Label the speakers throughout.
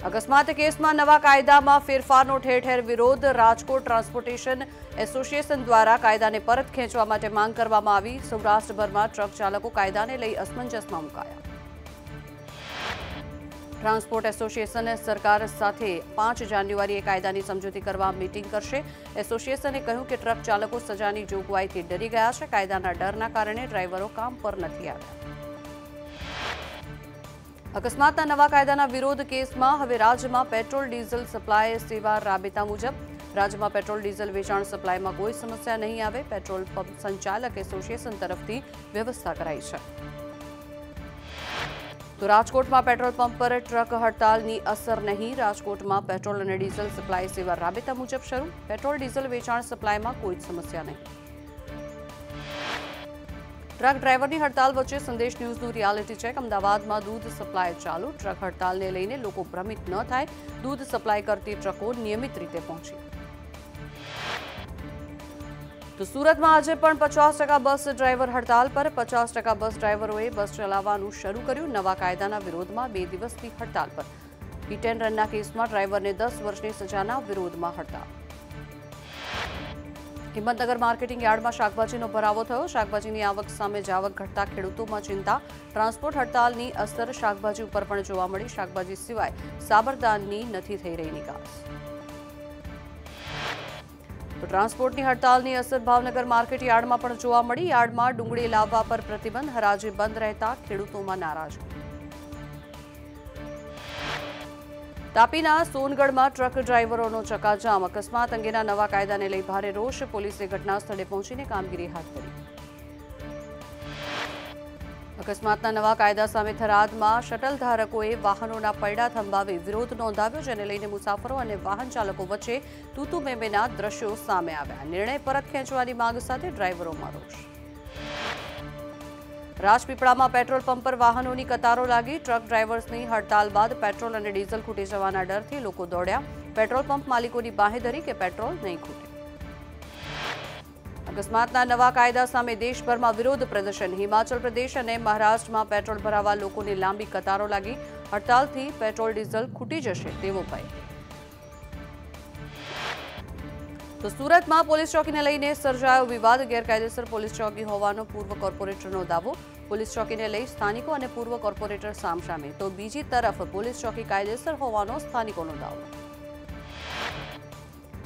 Speaker 1: અકસ્માત કેસમાં નવા કાયદામાં ફેરફારનો ઠેર ઠેર વિરોધ. રાજકોટ ટ્રાન્સપોર્ટેશન એસોસિએશન દ્વારા કાયદાને પરત ખેંચવા માટે માંગ કરવામાં આવી. સૌરાષ્ટ્રભરમાં ટ્રક ચાલકો કાયદાને લઈ અસમંજસમાં મુકાયા. ટ્રાન્સપોર્ટ એસોસિએશન સરકાર સાથે 5 જાન્યુઆરીએ કાયદાની સમજૂતી કરવા મીટિંગ કરશે. એસોસિએશને કહ્યું કે ટ્રક ચાલકો સજાની જોગવાઈથી ડરી ગયા છે. કાયદાના ડરના કારણે ડ્રાઈવરો કામ પર નથી આવ્યા. અકસ્માતના નવા કાયદાના વિરોધ કેસમાં હવે રાજ્યમાં પેટ્રોલ ડીઝલ સપ્લાય સેવા રાબેતા મુજબ. રાજ્યમાં પેટ્રોલ ડીઝલ વેચાણ સપ્લાયમાં કોઈ સમસ્યા નહીં આવે. પેટ્રોલ પંપ સંચાલક એસોસિએશન તરફથી વ્યવસ્થા કરાઈ છે. તો રાજકોટમાં પેટ્રોલ પંપ પર ટ્રક હડતાલની અસર નહીં. રાજકોટમાં પેટ્રોલ અને ડીઝલ સપ્લાય સેવા રાબેતા મુજબ શરૂ. પેટ્રોલ ડીઝલ વેચાણ સપ્લાયમાં કોઈ જ સમસ્યા નહીં. ટ્રક ડ્રાઈવરની હડતાલ વચ્ચે સંદેશ ન્યૂઝનું રિયાલિટી ચેક. અમદાવાદમાં દૂધ સપ્લાય ચાલુ. ટ્રક હડતાલને લઈને લોકો ભ્રમિત ન થાય. દૂધ સપ્લાય કરતી ટ્રકો નિયમિત રીતે પહોંચી. તો સુરતમાં આજે પણ 50% બસ ડ્રાઈવર હડતાલ પર. 50% બસ ડ્રાઈવરોએ બસ ચલાવવાનું શરૂ કર્યું. નવા કાયદાના વિરોધમાં 2 દિવસથી હડતાલ પર. હિટ એન્ડ રનના કેસમાં ડ્રાઈવરને 10 વર્ષની સજાના વિરોધમાં હડતાલ. હિંમતનગર માર્કેટિંગ યાર્ડમાં શાકભાજીનો ભરાવો થયો. શાકભાજીની આવક સામે જાવક ઘટતા ખેડૂતોમાં ચિંતા. ટ્રાન્સપોર્ટ હડતાલની અસર શાકભાજી ઉપર પણ જોવા મળી. શાકભાજી સિવાય સાબરદાનની નથી થઈ રહી નિકાસ. તો ટ્રાન્સપોર્ટની હડતાલની અસર ભાવનગર માર્કેટ યાર્ડમાં પણ જોવા મળી. યાર્ડમાં ડુંગળી લાવવા પર પ્રતિબંધ. હરાજી બંધ રહેતા ખેડૂતોમાં નારાજગી. તાપીના સોનગઢમાં ટ્રક ડ્રાઈવરોનો ચક્કાજામ. અકસ્માત અંગેના નવા કાયદાને લઈ ભારે રોષ. પોલીસે ઘટના સ્થળે પહોંચીને કામગીરી હાથ ધરી. અકસ્માતના નવા કાયદા સામે થરાદમાં શટલ ધારકોએ વાહનોના પૈડા થંભાવી વિરોધ નોંધાવ્યો. જેને લઈને મુસાફરો અને વાહન ચાલકો વચ્ચે તૂતુ મેમેના દ્રશ્યો સામે આવ્યા. નિર્ણય પરત ખેંચવાની માંગ સાથે ડ્રાઈવરોમાં રોષ. રાજપીપળામાં પેટ્રોલ પંપ પર વાહનોની કતારો લાગી. ટ્રક ડ્રાઈવર્સની હડતાલ બાદ પેટ્રોલ અને ડીઝલ ખૂટી જવાના ડરથી લોકો દોડ્યા. પેટ્રોલ પંપ માલિકોની બાંહેધરી કે પેટ્રોલ નહીં ખૂટે. અકસ્માતના નવા કાયદા સામે દેશભરમાં વિરોધ પ્રદર્શન. હિમાચલ પ્રદેશ અને મહારાષ્ટ્રમાં પેટ્રોલ ભરાવા લોકોની લાંબી કતારો લાગી. હડતાલથી પેટ્રોલ ડીઝલ ખૂટી જશે તેવો ભય. તો સુરતમાં પોલીસ ચોકીને લઈને સર્જાયો વિવાદ. ગેરકાયદેસર પોલીસ ચોકી હોવાનો પૂર્વ કોર્પોરેટરનો દાવો. પોલીસ ચોકીને લઈ સ્થાનિકો અને પૂર્વ કોર્પોરેટર સામસામે. તો બીજી તરફ પોલીસ ચોકી કાયદેસર હોવાનો સ્થાનિકોનો દાવો.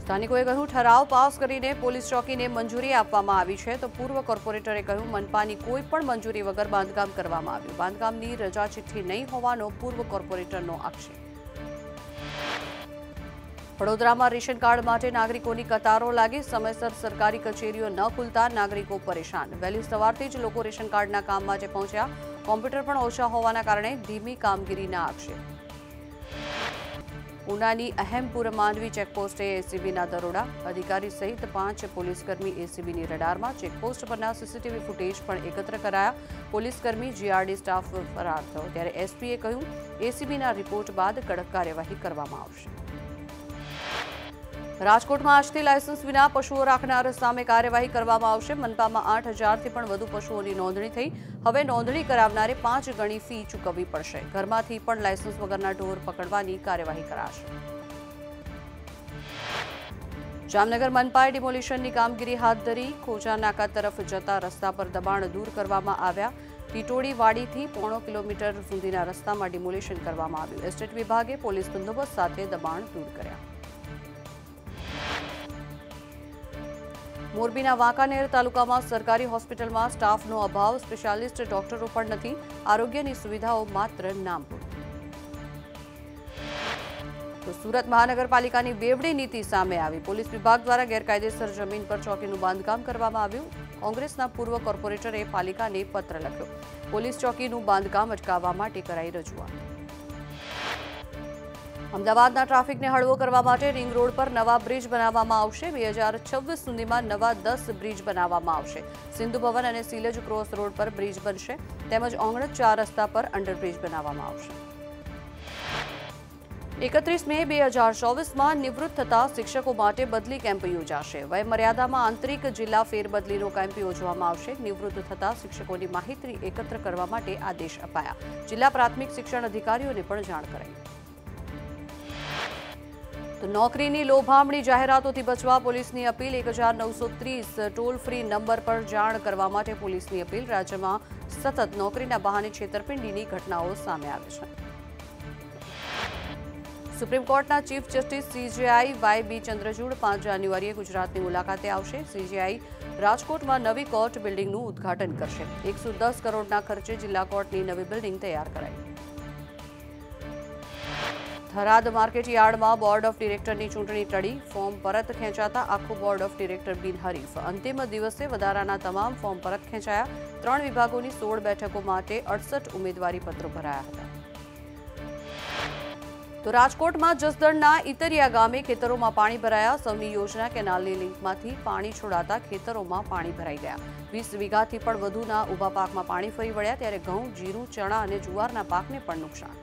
Speaker 1: સ્થાનિકોએ કહ્યું ઠરાવ પાસ કરીને પોલીસ ચોકીને મંજૂરી આપવામાં આવી છે. તો પૂર્વ કોર્પોરેટરે કહ્યું મનપાની કોઈ પણ મંજૂરી વગર બાંધકામ કરવામાં આવ્યું. બાંધકામની રજા ચિઠ્ઠી નહીં હોવાનો પૂર્વ કોર્પોરેટરનો આક્ષેપ. વડોદરામાં રેશન કાર્ડ માટે નાગરિકોની કતારો લાગી. સમયસર સરકારી કચેરીઓ ન ખુલતા નાગરિકો પરેશાન. વહેલી સવારથી જ લોકો રેશન કાર્ડના કામ માટે પહોંચ્યા. કોમ્પ્યુટર પણ ઓછા હોવાના કારણે ધીમી કામગીરીના આક્ષેપ. ઉનાની અહેમપુર માંડવી ચેકપોસ્ટે એસીબીના દરોડા. અધિકારી સહિત 5 પોલીસકર્મી એસીબીની રડારમાં. ચેકપોસ્ટ પરના સીસીટીવી ફૂટેજ પણ એકત્ર કરાયા. પોલીસકર્મી જીઆરડી સ્ટાફ ફરાર થયો. ત્યારે એસપીએ કહ્યું એસીબીના રિપોર્ટ બાદ કડક કાર્યવાહી કરવામાં આવશે. રાજકોટમાં આજથી લાયસન્સ વિના પશુઓ રાખનાર સામે કાર્યવાહી કરવામાં આવશે. મનપામાં 8000થી પણ વધુ પશુઓની નોંધણી થઈ. હવે નોંધણી કરાવનારે 5 ગણી ફી ચૂકવવી પડશે. ઘરમાંથી પણ લાયસન્સ વગરના ઢોર પકડવાની કાર્યવાહી કરાશે. જામનગર મનપાએ ડિમોલિશનની કામગીરી હાથ ધરી. ખોજા નાકા તરફ જતા રસ્તા પર દબાણ દૂર કરવામાં આવ્યા. ટીટોડી વાડીથી 1.5 કિલોમીટર સુધીના રસ્તામાં ડિમોલિશન કરવામાં આવ્યું. એસ્ટેટ વિભાગે પોલીસ બંદોબસ્ત સાથે દબાણ દૂર કર્યા. મોરબીના વાંકાનેર તાલુકામાં સરકારી હોસ્પિટલમાં સ્ટાફનો અભાવ. સ્પેશિયાલિસ્ટ ડોક્ટરો પણ નથી. આરોગ્યની સુવિધાઓ માત્ર નામ પૂરતી. તો સુરત મહાનગરપાલિકાની બેવડી નીતિ સામે આવી. પોલીસ વિભાગ દ્વારા ગેરકાયદેસર જમીન પર ચોકીનું બાંધકામ કરવામાં આવ્યું. કોંગ્રેસના પૂર્વ કોર્પોરેટરે પાલિકાને પત્ર લખ્યો. પોલીસ ચોકીનું બાંધકામ અટકાવવા માટે કરાઈ રજૂઆત. અમદાવાદના ટ્રાફિકને હળવો કરવા માટે રિંગ રોડ પર નવા બ્રિજ બનાવવામાં આવશે. 2026 સુધીમાં નવા 10 બ્રિજ બનાવવામાં આવશે. સિંધુ ભવન અને સિલજ ક્રોસ રોડ પર બ્રિજ બનશે. તેમજ ઓંગણજ 4 રસ્તા પર અંડરબ્રિજ બનાવવામાં આવશે. 31 મે 2024માં નિવૃત્ત થતા શિક્ષકો માટે બદલી કેમ્પ યોજાશે. વયમર્યાદામાં આંતરિક જિલ્લા ફેરબદલીનો કેમ્પ યોજવામાં આવશે. નિવૃત્ત થતા શિક્ષકોની માહિતી એકત્ર કરવા માટે આદેશ અપાયા. જિલ્લા પ્રાથમિક શિક્ષણ અધિકારીઓને પણ જાણ કરાઈ. તો નોકરીની લોભામણી જાહેરાતોથી બચવા પોલીસની અપીલ 1930 ટોલ ફ્રી નંબર પર જાણ કરવા માટે પોલીસની અપીલ રાજ્યમાં સતત નોકરીના બહાને છેતરપિંડીની ઘટનાઓ સામે આવે છે સુપ્રીમ કોર્ટના ચીફ જસ્ટિસ સીજેઆઈ વાય.બી. ચંદ્રચૂડ 5 જાન્યુઆરીએ ગુજરાતની મુલાકાતે આવશે સીજેઆઈ રાજકોટમાં નવી કોર્ટ બિલ્ડિંગનું ઉદ્ઘાટન કરશે 110 કરોડના ખર્ચે જિલ્લા કોર્ટની નવી બિલ્ડિંગ તૈયાર કરાઈ થરાદ માર્કેટ યાર્ડમાં બોર્ડ ઓફ ડિરેક્ટરની ચૂંટણી ટળી ફોર્મ પરત ખેંચાતા આખું બોર્ડ ઓફ ડિરેક્ટર બિનહરીફ અંતિમ દિવસે વધારાના તમામ ફોર્મ પરત ખેંચાયા 3 વિભાગોની 16 બેઠકો માટે 68 ઉમેદવારી પત્રો ભરાયા હતા તો રાજકોટમાં જસદણના ઇતરિયા ગામે ખેતરોમાં પાણી ભરાયા સૌની યોજના કેનાલની લિંકમાંથી પાણી છોડાતા ખેતરોમાં પાણી ભરાઈ ગયા 20 વીઘાથી પણ વધુના ઊભા પાકમાં પાણી ફરી વળ્યા ત્યારે ઘઉં જીરું ચણા અને જુવારના પાકને પણ નુકસાન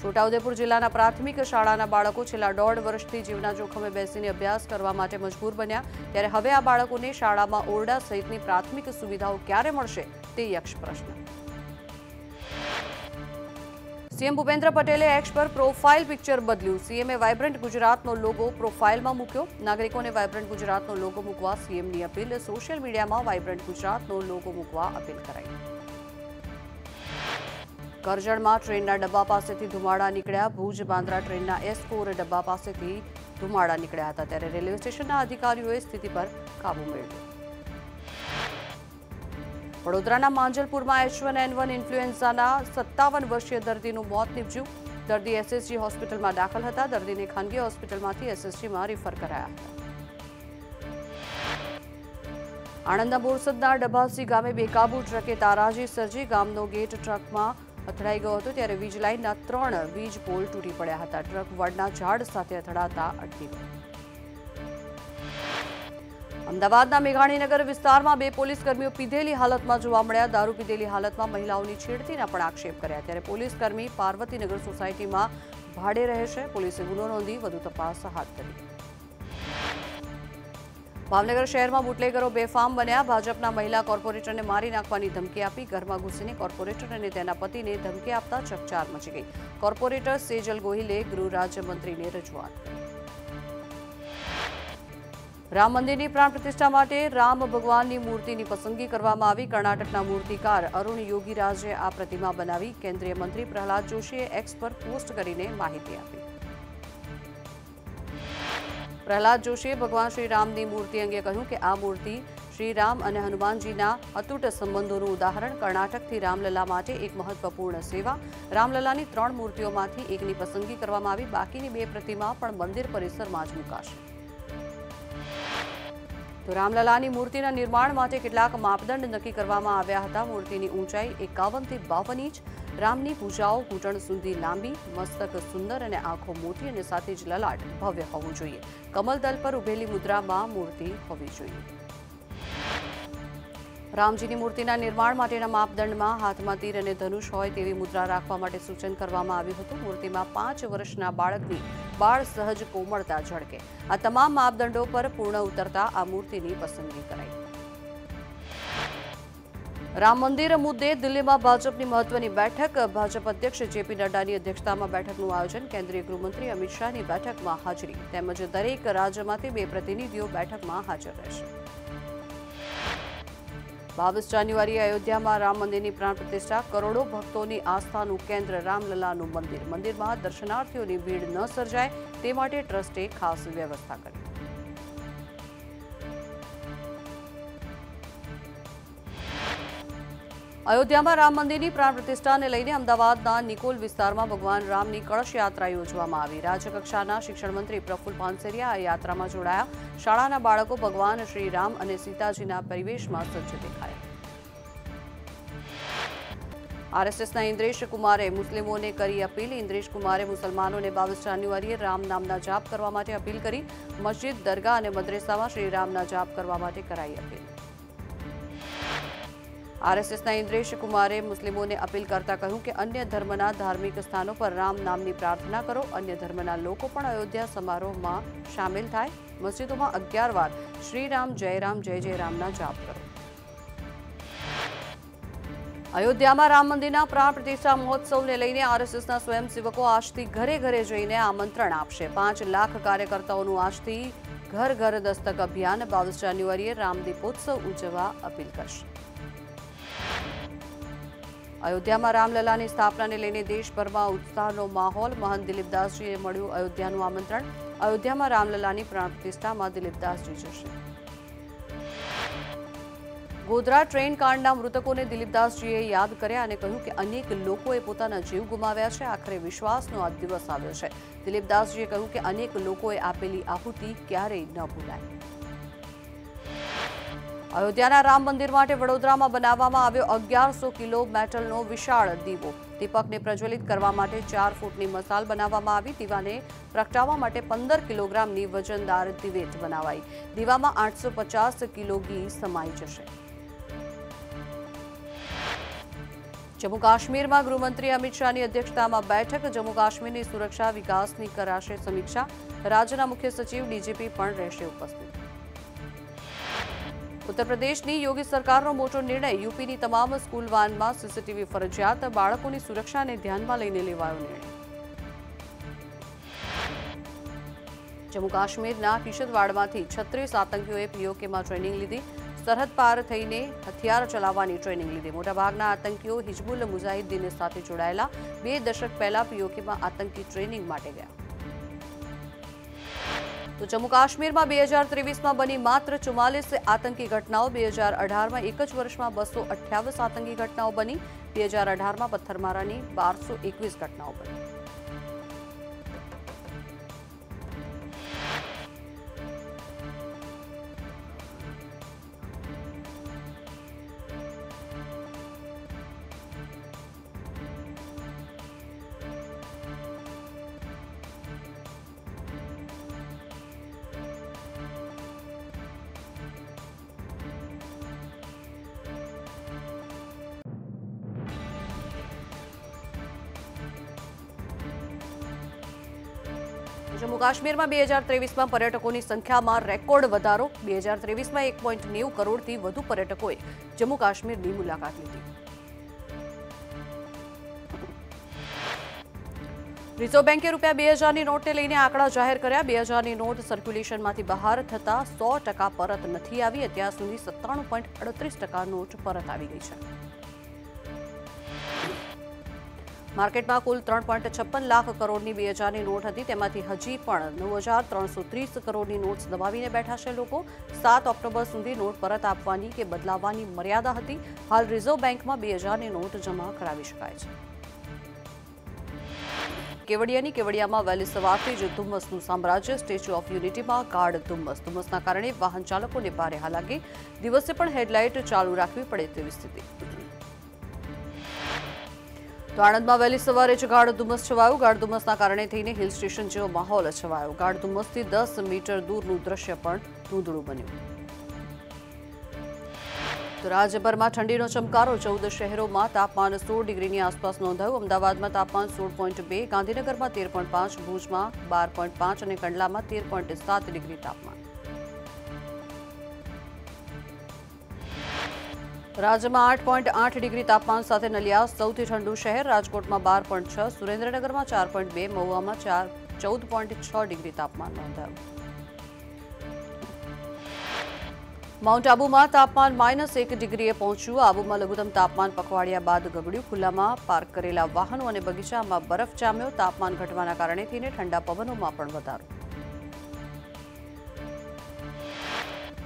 Speaker 1: છોટાઉદેપુર જિલ્લાના પ્રાથમિક શાળાના બાળકો છેલ્લા 1.5 વર્ષથી જીવના જોખમે બેસીને અભ્યાસ કરવા માટે મજબૂર બન્યા ત્યારે હવે આ બાળકોને શાળામાં ઓરડા સહિતની પ્રાથમિક સુવિધાઓ ક્યારે મળશે તે યક્ષ પ્રશ્ન સીએમ ભૂપેન્દ્ર પટેલે એક્સ પર પ્રોફાઇલ પિક્ચર બદલ્યું સીએમએ વાઇબ્રન્ટ ગુજરાતનો લોગો પ્રોફાઇલમાં મૂક્યો નાગરિકોને વાઇબ્રન્ટ ગુજરાતનો લોગો મૂકવા સીએમની અપીલ સોશિયલ મીડિયામાં વાઇબ્રન્ટ ગુજરાતનો લોગો મૂકવા અપીલ કરાઈ કરજણમાં ટ્રેનના ડબ્બા પાસેથી ધુમાડા નીકળ્યા ભુજ બાંદ્રા ટ્રેનના S4 ડબ્બા પાસેથી ધુમાડા નીકળ્યા હતા ત્યારે રેલવે સ્ટેશનના અધિકારીઓએ સ્થિતિ પર કાબુ મેળવ્યો વડોદરાના માંજલપુરમાં H1N1 ઇન્ફ્લુએન્ઝાના 57 વર્ષીય દર્દીનું મોત નીપજ્યું દર્દી SSG હોસ્પિટલમાં દાખલ હતા દર્દીને ખાનગી હોસ્પિટલમાંથી SSGમાં રિફર કરાયા હતા આણંદના બોરસદના ડભાસી ગામે બેકાબુ ટ્રકે તારાજી સર્જી ગામનો ગેટ ટ્રકમાં અથડાઈ ગયો હતો ત્યારે વીજ લાઇનના 3 વીજ પોલ તૂટી પડ્યા હતા ટ્રક વડના ઝાડ સાથે અથડાતા અટકી ગયો અમદાવાદના મેઘાણીનગર વિસ્તારમાં 2 પોલીસકર્મીઓ પીધેલી હાલતમાં જોવા મળ્યા દારૂ પીધેલી હાલતમાં મહિલાઓની છેડતીના પણ આક્ષેપ કર્યા ત્યારે પોલીસકર્મી પાર્વતીનગર સોસાયટીમાં ભાડે રહે છે પોલીસે ગુનો નોંધી વધુ તપાસ હાથ ધરી ભાવનગર શહેરમાં બુટલેગરો બેફામ બન્યા ભાજપના મહિલા કોર્પોરેટરને મારી નાખવાની ધમકી આપી ઘરમાં ઘૂસીને કોર્પોરેટર અને તેના પતિને ધમકી આપતા ચકચાર મચી ગઈ કોર્પોરેટર સેજલ ગોહિલે ગૃહ રાજ્યમંત્રીને રજૂઆત કરી રામ મંદિરની પ્રાણ પ્રતિષ્ઠા માટે રામ ભગવાનની મૂર્તિની પસંદગી કરવામાં આવી કર્ણાટકના મૂર્તિકાર અરુણ યોગીરાજે આ પ્રતિમા બનાવી કેન્દ્રીય મંત્રી પ્રહલાદ જોશીએ એક્સ પર પોસ્ટ કરીને માહિતી આપી પ્રહલાદ જોશીએ ભગવાન શ્રી રામની મૂર્તિ અંગે કહ્યું કે આ મૂર્તિ શ્રી રામ અને હનુમાનજીના અતૂટ સંબંધોનું ઉદાહરણ કર્ણાટકથી રામલલા માટે એક મહત્વપૂર્ણ સેવા રામલલાની 3 મૂર્તિઓમાંથી એકની પસંદગી કરવામાં આવી બાકીની 2 પ્રતિમા પણ મંદિર પરિસરમાં જ મુકાશે તો રામલલાની મૂર્તિના નિર્માણ માટે કેટલાક માપદંડ નક્કી કરવામાં આવ્યા હતા મૂર્તિની ઊંચાઈ 51 થી 52 ઇંચ રામની ભુજાઓ ઘૂંટણ સુધી લાંબી મસ્તક સુંદર અને આંખો મોટી અને સાથે જ લલાટ ભવ્ય હોવું જોઈએ કમલદલ પર ઉભેલી મુદ્રામાં મૂર્તિ હોવી જોઈએ રામજીની મૂર્તિના નિર્માણ માટેના માપદંડમાં હાથમાં તીર અને ધનુષ હોય તેવી મુદ્રા રાખવા માટે સૂચન કરવામાં આવ્યું હતું મૂર્તિમાં 5 વર્ષના બાળકની બાળ સહજ કોમળતા ઝળકે આ તમામ માપદંડો પર પૂર્ણ ઉતરતા આ મૂર્તિની પસંદગી કરાઈ રામ મંદિર મુદ્દે દિલ્હીમાં ભાજપની મહત્વની બેઠક ભાજપ અધ્યક્ષ જેપી નડ્ડાની અધ્યક્ષતામાં બેઠકનું આયોજન કેન્દ્રીય ગૃહમંત્રી અમિત શાહની બેઠકમાં હાજરી તેમજ દરેક રાજ્યમાંથી 2 પ્રતિનિધિઓ બેઠકમાં હાજર રહેશે 22 જાન્યુઆરીએ અયોધ્યામાં રામ મંદિરની પ્રાણ પ્રતિષ્ઠા કરોડો ભક્તોની આસ્થાનું કેન્દ્ર રામલલાનું મંદિરમાં દર્શનાર્થીઓની ભીડ ન સર્જાય તે માટે ટ્રસ્ટે ખાસ વ્યવસ્થા કરી અયોધ્યામાં રામ મંદિરની પ્રાણ પ્રતિષ્ઠાને લઈને અમદાવાદના નિકોલ વિસ્તારમાં ભગવાન રામની કળશ યાત્રા યોજવામાં આવી રાજ્યકક્ષાના શિક્ષણ મંત્રી પ્રફુલ્લ પાનસેરિયા આ યાત્રામાં જોડાયા શાળાના બાળકો ભગવાન શ્રી રામ અને સીતાજીના પરિવેશમાં સજ્જ દેખાયા આરએસએસના ઇન્દ્રેશ કુમારે મુસ્લિમોને કરી અપીલ ઇન્દ્રેશ કુમારે મુસલમાનોને 22 જાન્યુઆરીએ રામ નામના જાપ કરવા માટે અપીલ કરી મસ્જિદ દરગાહ અને મદ્રેસામાં શ્રી રામના જાપ કરવા માટે કરાઈ અપીલ આરએસએસના ઇન્દ્રેશ કુમારે મુસ્લિમોને અપીલ કરતા કહ્યું કે અન્ય ધર્મના ધાર્મિક સ્થાનો પર રામ નામની પ્રાર્થના કરો અન્ય ધર્મના લોકો પણ અયોધ્યા સમારોહમાં સામેલ થાય મસ્જિદોમાં 11 વાર શ્રી રામ જય જય રામના જાપ કરો અયોધ્યામાં રામ મંદિરના પ્રાણ પ્રતિષ્ઠા મહોત્સવને લઈને આરએસએસના સ્વયંસેવકો આજથી ઘરે ઘરે જઈને આમંત્રણ આપશે। 5 લાખ કાર્યકર્તાઓનું આજથી ઘર ઘર દસ્તક અભિયાન 22 જાન્યુઆરીએ રામ દીપોત્સવ ઉજવવા અપીલ કરશે। અયોધ્યામાં રામલલાની સ્થાપનાને લઈને દેશભરમાં ઉત્સાહનો માહોલ। મહંત દિલીપદાસજીએ મળ્યું અયોધ્યાનું આમંત્રણ। અયોધ્યામાં રામલલાની પ્રાણ પ્રતિષ્ઠામાં દિલીપદાસજી જશે। ગોધરા ટ્રેન કાંડના મૃતકોને દિલીપદાસજીએ યાદ કર્યા અને કહ્યું કે અનેક લોકોએ પોતાના જીવ ગુમાવ્યા છે। આખરે વિશ્વાસનો આ દિવસ આવ્યો છે। દિલીપદાસજીએ કહ્યું કે અનેક લોકોએ આપેલી આહુતિ ક્યારેય ન ભૂલાય। અયોધ્યાના રામ મંદિર માટે વડોદરામાં બનાવવામાં આવ્યો 1100 કિલો મેટલનો વિશાળ દીવો। દીપકને પ્રજ્વલિત કરવા માટે 4 ફૂટની મસાલ બનાવવામાં આવી। દીવાને પ્રગટાવવા માટે 15 કિલોગ્રામની વજનદાર દિવેટ બનાવાઈ। દીવામાં 850 કિલો ઘી સમાઈ જશે। જમ્મુ કાશ્મીરમાં ગૃહમંત્રી અમિત શાહની અધ્યક્ષતામાં બેઠક। જમ્મુ કાશ્મીરની સુરક્ષા વિકાસની કરાશે સમીક્ષા। રાજ્યના મુખ્ય સચિવ ડીજીપી પણ રહેશે ઉપસ્થિત। ઉત્તર પ્રદેશની યોગી સરકારનો મોટો નિર્ણય। યુપીની તમામ સ્કૂલ વાનમાં સીસીટીવી ફરજિયાત। બાળકોની સુરક્ષાને ધ્યાનમાં લઈને લેવાયો નિર્ણય। જમ્મુ કાશ્મીરના કિશતવાડમાંથી 36 આતંકીઓએ પીઓકેમાં ટ્રેનિંગ લીધી। સરહદ પાર થઈને હથિયાર ચલાવવાની ટ્રેનિંગ લીધી। મોટાભાગના આતંકીઓ હિજબુલ મુજાહિદ્દીન સાથે જોડાયેલા। 2 દશક પહેલા પીઓકેમાં આતંકી ટ્રેનિંગ માટે ગયા। તો જમ્મુ કાશ્મીરમાં 2023માં બની માત્ર 44 આતંકી ઘટનાઓ। 2018માં એક જ વર્ષમાં 228 આતંકી ઘટનાઓ બની। 2018માં પથ્થરમારાની 1221 ઘટનાઓ બની। જમ્મુ કાશ્મીરમાં 2023માં પર્યટકોની સંખ્યામાં રેકોર્ડ વધારો। 2023માં 1.90 કરોડથી વધુ પર્યટકોએ જમ્મુ કાશ્મીરની મુલાકાત લીધી। રિઝર્વ બેન્કે રૂપિયા 2000ની નોટને લઈને આંકડા જાહેર કર્યા। 2000ની નોટ સર્ક્યુલેશનમાંથી બહાર થતા 100% પરત નથી આવી। અત્યાર સુધી 97.38% નોટ પરત આવી ગઈ છે। માર્કેટમાં કુલ 3.56 લાખ કરોડની 2000ની નોટ હતી। તેમાંથી હજી પણ 9330 કરોડની નોટ્સ દબાવીને બેઠા છે લોકો। 7 ઓક્ટોબર સુધી નોટ પરત આપવાની કે બદલાવવાની મર્યાદા હતી। હાલ રિઝર્વ બેન્કમાં 2000ની નોટ જમા કરાવી શકાય છે। કેવડિયામાં વહેલી સવારથી જ ધુમ્મસનું સામ્રાજ્ય। સ્ટેચ્યુ ઓફ યુનિટીમાં ગાઢ ધુમ્મસ। ધુમ્મસના કારણે વાહન ચાલકોને ભારે હાલાકી। દિવસે પણ હેડલાઇટ ચાલુ રાખવી પડે તેવી સ્થિતિ। તો આણંદમાં વહેલી સવારે જ ગાઢ ધુમ્મસ છવાયું। ગાઢ ધુમ્મસના કારણે થઈને હિલ સ્ટેશન જેવો માહોલ છવાયો। ગાઢ ધુમ્મસથી 10 મીટર દૂરનું દ્રશ્ય પણ ધૂંધળું બન્યું। તો રાજ્યભરમાં ઠંડીનો ચમકારો। 14 શહેરોમાં તાપમાન 16 ડિગ્રીની આસપાસ નોંધાયું। અમદાવાદમાં તાપમાન 16.2, ગાંધીનગરમાં 13.5, ભુજમાં 12.5 અને કંડલામાં 13.7 ડિગ્રી તાપમાન। રાજ્યમાં 8.8 ડિગ્રી તાપમાન સાથે નલિયા સૌથી ઠંડુ શહેર। રાજકોટમાં 12.6, સુરેન્દ્રનગરમાં 4.2, મહુવામાં 14.6 ડિગ્રી તાપમાન નોંધાયું। માઉન્ટ આબુમાં તાપમાન -1 ડિગ્રીએ પહોંચ્યું। આબુમાં લઘુત્તમ તાપમાન પખવાડિયા બાદ ગગડ્યું। ખુલ્લામાં પાર્ક કરેલા વાહનો અને બગીચામાં બરફ જામ્યો। તાપમાન ઘટવાના કારણે થઈને ઠંડા પવનોમાં પણ વધારો।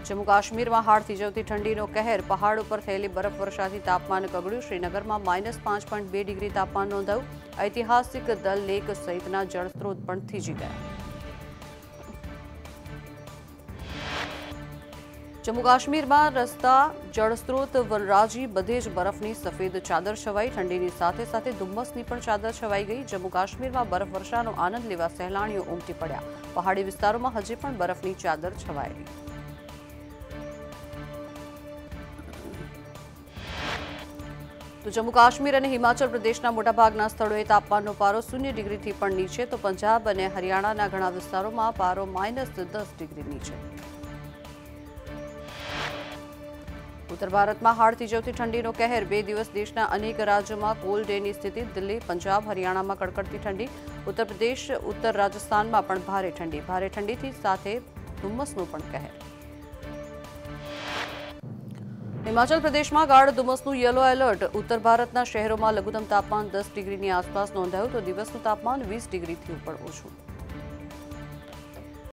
Speaker 1: જમ્મુ કાશ્મીરમાં હાડ થીજવતી ઠંડીનો કહેર। પહાડ ઉપર થયેલી બરફવર્ષાથી તાપમાન ગગડ્યું। શ્રીનગરમાં -5.2 ડિગ્રી તાપમાન નોંધાયું। ઐતિહાસિક દલ લેક સહિતના જળસ્ત્રોત પણ થીજી ગયા। જમ્મુ કાશ્મીરમાં રસ્તા, જળસ્ત્રોત, વનરાજી બધે જ બરફની સફેદ ચાદર છવાઈ। ઠંડીની સાથે સાથે ધુમ્મસની પણ ચાદર છવાઈ ગઈ। જમ્મુ કાશ્મીરમાં બરફવર્ષાનો આનંદ લેવા સહેલાણીઓ ઉમટી પડ્યા। પહાડી વિસ્તારોમાં હજી પણ બરફની ચાદર છવાયેલી। તો જમ્મુ કાશ્મીર અને હિમાચલ પ્રદેશના મોટાભાગના સ્થળોએ તાપમાનનો પારો 0 ડિગ્રીથી પણ નીચે। તો પંજાબ અને હરિયાણાના ઘણા વિસ્તારોમાં પારો -10 ડિગ્રી નીચે। ઉત્તર ભારતમાં હાડ થીજવતી ઠંડીનો કહેર 2 દિવસ દેશના અનેક રાજ્યોમાં કોલ્ડ ડેની સ્થિતિ દિલ્હી પંજાબ હરિયાણામાં કડકડતી ઠંડી ઉત્તર પ્રદેશ ઉત્તર રાજસ્થાનમાં પણ ભારે ઠંડીથી સાથે ધુમ્મસનું પણ કહેર હિમાચલ પ્રદેશમાં ગાઢ ધુમ્મસનું યલો એલર્ટ ઉત્તર ભારતના શહેરોમાં લઘુત્તમ તાપમાન 10 ડિગ્રીની આસપાસ નોંધાયું તો દિવસનું તાપમાન 20 ડિગ્રીથી ઉપર ઓછું